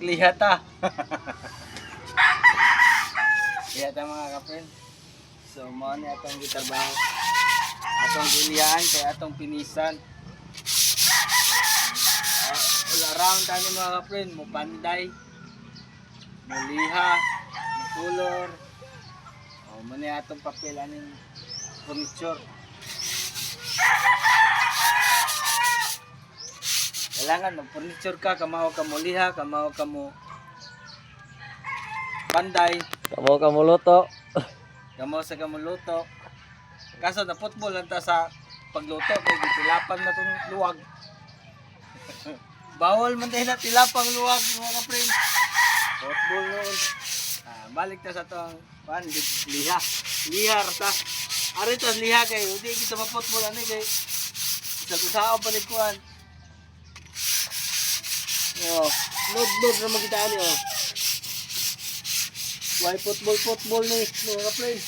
Magliha ta. Liha ta mga ka-friend. So mo ni atong gitrabaho. Atong gilihan kay atong pinisan. All around tani mga ka-friend, mo panday. Mo liha, mo color. O mo ni atong papel aning furniture. Kailangan mag-furniture ka, kamaw ka mo liha, kamaw ka mo panday, Kamo luto. kamaw sa kamuluto. Kaso na football lang ta sa pagluto kay gitilapan na tong luwag. Bawal man tayo na tilapang luwag mga ka-friend. Football noon. Balik ta sa tong liha. Liha ta. Ari ta liha kay hindi kita ma-football ani kay sa pa ni kuan. Yo, load na magita ani oh. Why football ni mga ka-friend.